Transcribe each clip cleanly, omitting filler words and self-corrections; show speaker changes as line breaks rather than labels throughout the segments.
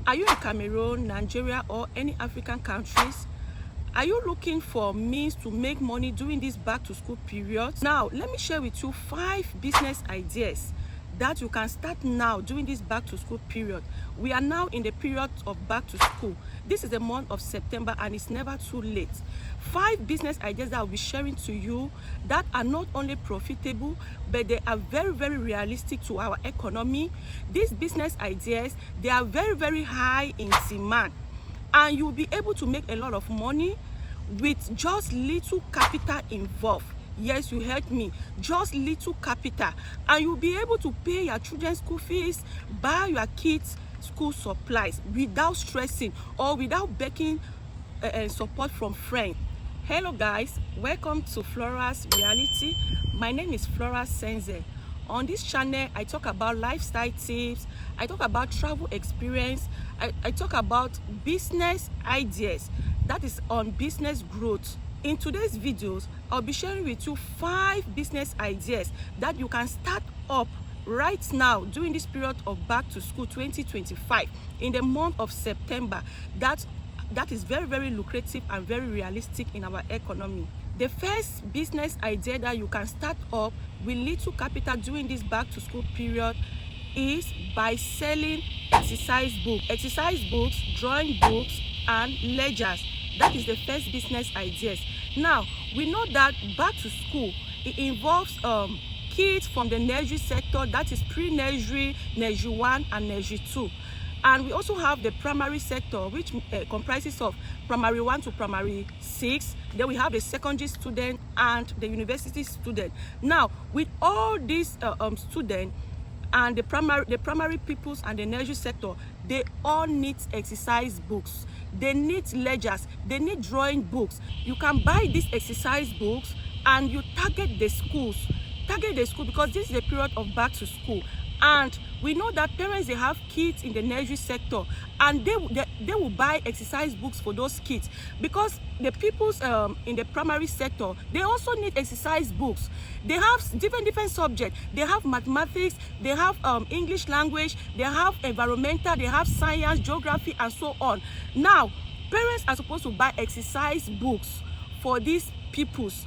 Are you in Cameroon, Nigeria, or any African countries? Are you looking for means to make money during this back to school period? Now, let me share with you 5 business ideas that you can start now during this back to school period. We are now in the period of back to school. This is the month of September and it's never too late. 5 business ideas that I'll be sharing to you that are not only profitable, but they are very, very realistic to our economy. These business ideas, they are very, very high in demand. And you'll be able to make a lot of money with just little capital involved. Yes, you heard me, just little capital, and you'll be able to pay your children's school fees, buy your kids school supplies without stressing or without begging support from friends. Hello guys, welcome to Flora's Reality. My name is Flora Senze. On this channel, I talk about lifestyle tips, I talk about travel experience, I talk about business ideas, that is on business growth. In today's videos, I'll be sharing with you 5 business ideas that you can start up right now during this period of back to school 2025 in the month of September. That is very, very lucrative and very realistic in our economy. The first business idea that you can start up with little capital during this back to school period is by selling exercise books, drawing books, and ledgers. That is the first business ideas. Now, we know that back to school, it involves kids from the nursery sector, that is pre-nursery, nursery 1 and nursery 2. And we also have the primary sector, which comprises of primary 1 to primary 6. Then we have the secondary student and the university student. Now, with all these students and the primary pupils and the nursery sector, they all need exercise books. They need ledgers, they need drawing books. You can buy these exercise books and you target the schools. Target the school because this is the period of back to school. And we know that parents, they have kids in the nursery sector and they will buy exercise books for those kids because the pupils in the primary sector, they also need exercise books. They have different subjects. They have mathematics, they have English language, they have environmental, they have science, geography, and so on. Now, parents are supposed to buy exercise books for these pupils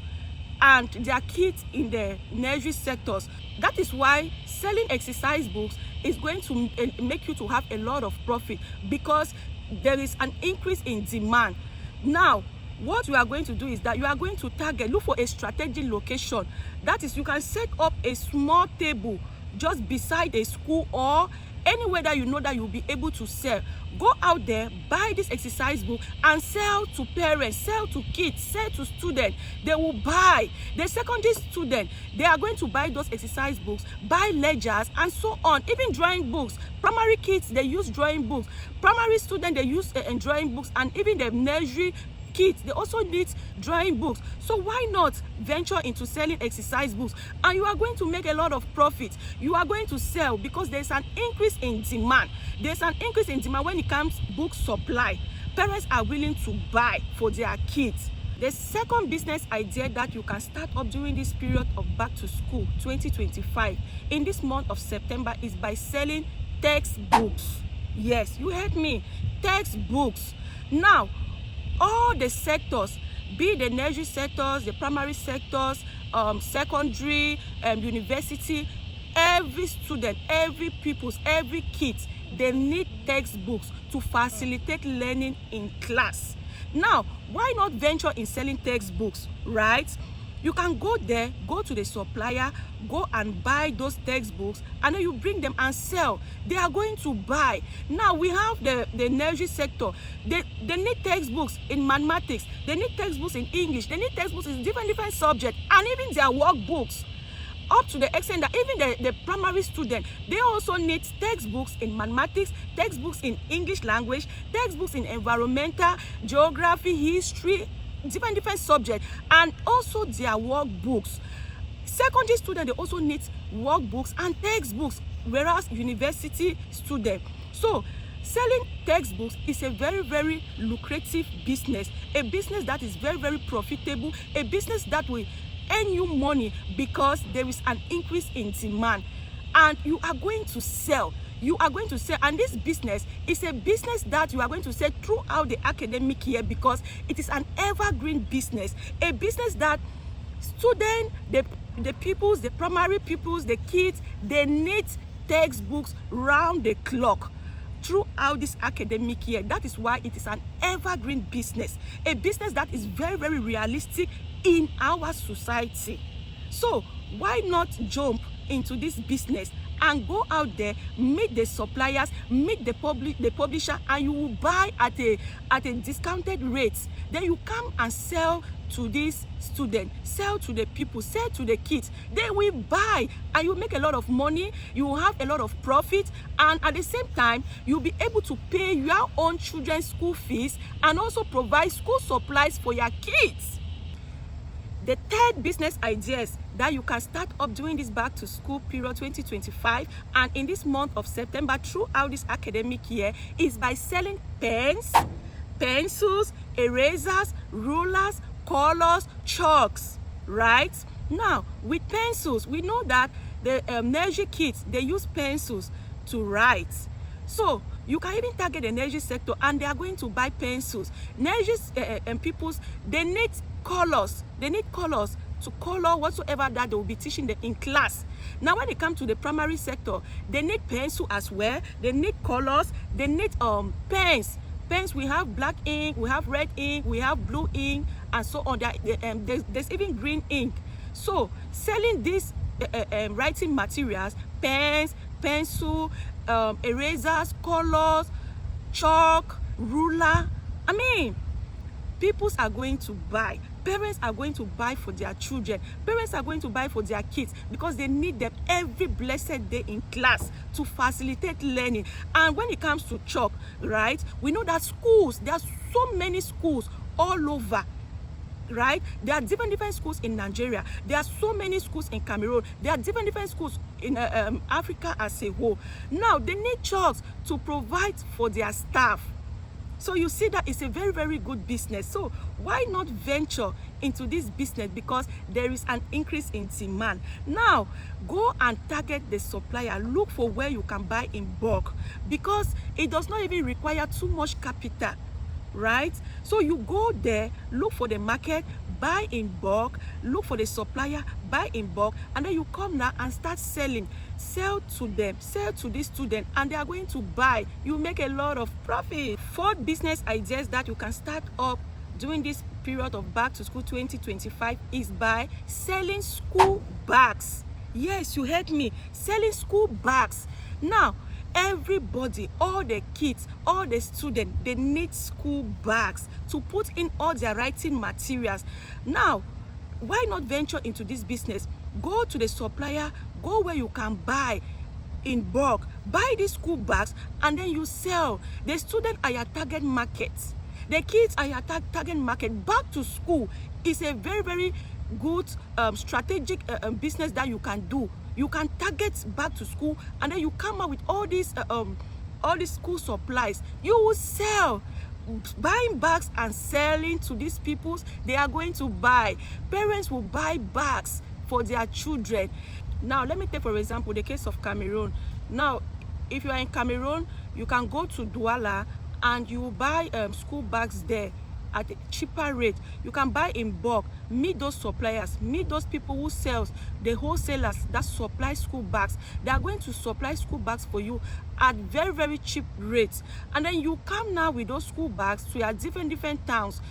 and their kids in the nursery sectors. That is why selling exercise books is going to make you to have a lot of profit because there is an increase in demand. Now, what you are going to do is that you are going to look for a strategic location. That is, you can set up a small table just beside a school or anywhere that you know that you'll be able to sell. Go out there, buy this exercise book and sell to parents, sell to kids, sell to students. They will buy. The secondary student, they are going to buy those exercise books, buy ledgers, and so on. Even drawing books. Primary kids, they use drawing books. Primary students, they use drawing books, and even the nursery kids, they also need drawing books. So why not venture into selling exercise books? And you are going to make a lot of profit. You are going to sell because there's an increase in demand. There's an increase in demand when it comes to book supply. Parents are willing to buy for their kids. The second business idea that you can start up during this period of back to school 2025 in this month of September is by selling textbooks. Yes, you heard me, textbooks. Now, all the sectors, be the nursery sectors, the primary sectors, secondary, university, every student, every pupils, every kid, they need textbooks to facilitate learning in class. Now, why not venture in selling textbooks, right? You can go there, go to the supplier, go and buy those textbooks, and then you bring them and sell. They are going to buy. Now we have the nursery sector. They need textbooks in mathematics. They need textbooks in English. They need textbooks in different subjects, and even their workbooks. Up to the extent that even the primary student, they also need textbooks in mathematics, textbooks in English language, textbooks in environmental, geography, history, different subjects, and also their workbooks. Secondary students, they also need workbooks and textbooks, whereas university students. So selling textbooks is a very, very lucrative business, a business that is very, very profitable, a business that will earn you money because there is an increase in demand and you are going to sell. You are going to sell, and this business is a business that you are going to sell throughout the academic year, because it is an evergreen business, a business that students, the pupils, the primary pupils, the kids, they need textbooks round the clock throughout this academic year. That is why it is an evergreen business, a business that is very, very realistic in our society. So why not jump into this business and go out there, meet the suppliers, meet the publisher, and you will buy at a discounted rate. Then you come and sell to these students, sell to the people, sell to the kids. They will buy, and you make a lot of money, you will have a lot of profit, and at the same time you'll be able to pay your own children's school fees and also provide school supplies for your kids. The third business ideas that you can start up during this back to school period 2025 and in this month of September throughout this academic year is by selling pens, pencils, erasers, rulers, colors, chalks, right? Now, with pencils, we know that the nursery kids, they use pencils to write. So you can even target the nursery sector, and they are going to buy pencils. Nursery and peoples, they need colors. They need colors to color whatsoever that they will be teaching them in class. Now, when it comes to the primary sector, they need pencil as well. They need colors. They need pens. Pens, we have black ink, we have red ink, we have blue ink, and so on. There's even green ink. So selling these writing materials, pens, pencil, erasers, colors, chalk, ruler, I mean, people are going to buy. Parents are going to buy for their children. Parents are going to buy for their kids because they need them every blessed day in class to facilitate learning. And when it comes to chalk, right, we know that schools, there are so many schools all over, right? There are different schools in Nigeria. There are so many schools in Cameroon. There are different schools in Africa as a whole. Now, they need chalks to provide for their staff. So you see that it's a very, very good business. So why not venture into this business? Because there is an increase in demand. Now, go and target the supplier. Look for where you can buy in bulk, because it does not even require too much capital, right? So you go there, look for the market, buy in bulk, look for the supplier, buy in bulk, and then you come now and start selling. Sell to them, sell to these students, and they are going to buy. You make a lot of profit. Fourth business ideas that you can start up during this period of back to school 2025 is by selling school bags. Yes, you heard me, selling school bags. Now, everybody, all the kids, all the students, they need school bags to put in all their writing materials. Now, why not venture into this business? Go to the supplier, go where you can buy in bulk, buy these school bags, and then you sell. The students are your target market. The kids are your target market. Back to school is a very, very good strategic business that you can do. You can target back to school, and then you come up with all these school supplies. You will sell. Buying bags and selling to these people, they are going to buy. Parents will buy bags for their children. Now, let me take, for example, the case of Cameroon. Now, if you are in Cameroon, you can go to Douala and you buy school bags there at a cheaper rate. You can buy in bulk. Meet those suppliers, meet those people who sells, the wholesalers that supply school bags. They are going to supply school bags for you at very, very cheap rates. And then you come now with those school bags to your different towns.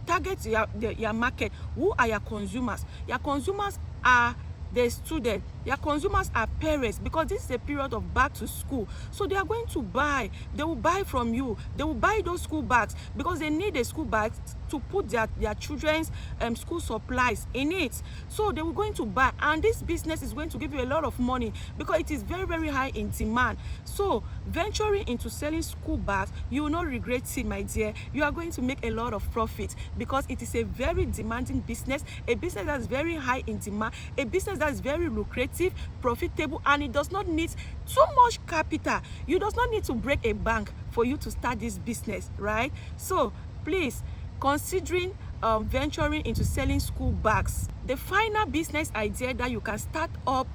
Target your market. Who are your consumers? Your consumers are the student. Your consumers are parents, because this is a period of back to school. So they are going to buy. They will buy from you. They will buy those school bags because they need the school bags to put their children's school supplies in it. So they were going to buy, and this business is going to give you a lot of money because it is very, very high in demand. So venturing into selling school bags, you will not regret it, my dear. You are going to make a lot of profit because it is a very demanding business, a business that is very high in demand, a business that is very lucrative, profitable, and it does not need too much capital. You does not need to break a bank for you to start this business, right? So please, considering venturing into selling school bags. The final business idea that you can start up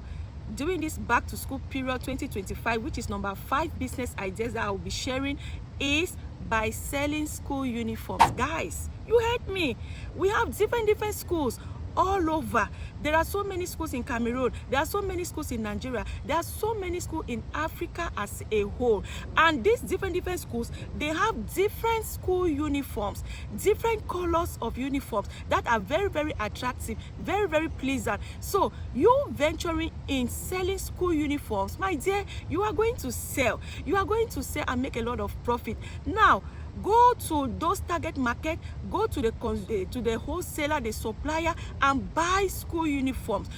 during this back to school period 2025, which is number 5 business ideas that I will be sharing, is by selling school uniforms. Guys, you heard me. We have different schools all over. There are so many schools in Cameroon, there are so many schools in Nigeria, there are so many schools in Africa as a whole, and these different schools, they have different school uniforms, different colors of uniforms that are very attractive, very pleasant. So you venturing in selling school uniforms, my dear, you are going to sell and make a lot of profit. Now go to those target market, go to the wholesaler, the supplier, and buy school uniforms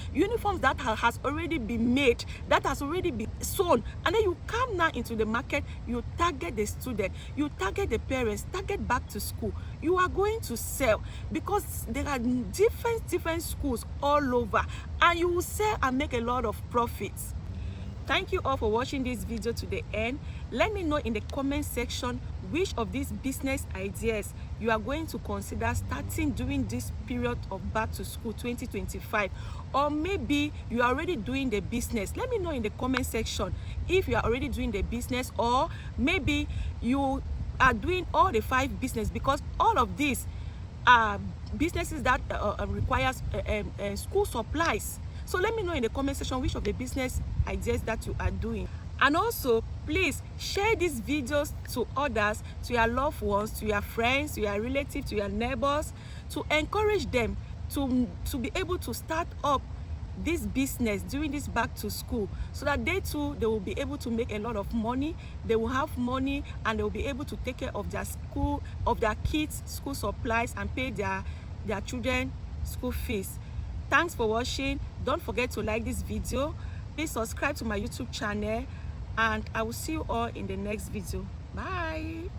that has already been made, that has already been sewn, and then you come now into the market, you target the student, you target the parents, target back to school. You are going to sell because there are different schools all over, and you will sell and make a lot of profits. Thank you all for watching this video to the end. Let me know in the comment section which of these business ideas you are going to consider starting during this period of back to school 2025, or maybe you are already doing the business. Let me know in the comment section if you are already doing the business, or maybe you are doing all the 5 business, because all of these are businesses that requires school supplies. So let me know in the comment section which of the business ideas that you are doing. And also, please share these videos to others, to your loved ones, to your friends, to your relatives, to your neighbors, to encourage them to be able to start up this business during this back to school, so that they too, they will be able to make a lot of money, they will have money, and they will be able to take care of their school, of their kids' school supplies, and pay their children school fees. Thanks for watching. Don't forget to like this video. Please subscribe to my YouTube channel, and I will see you all in the next video. Bye.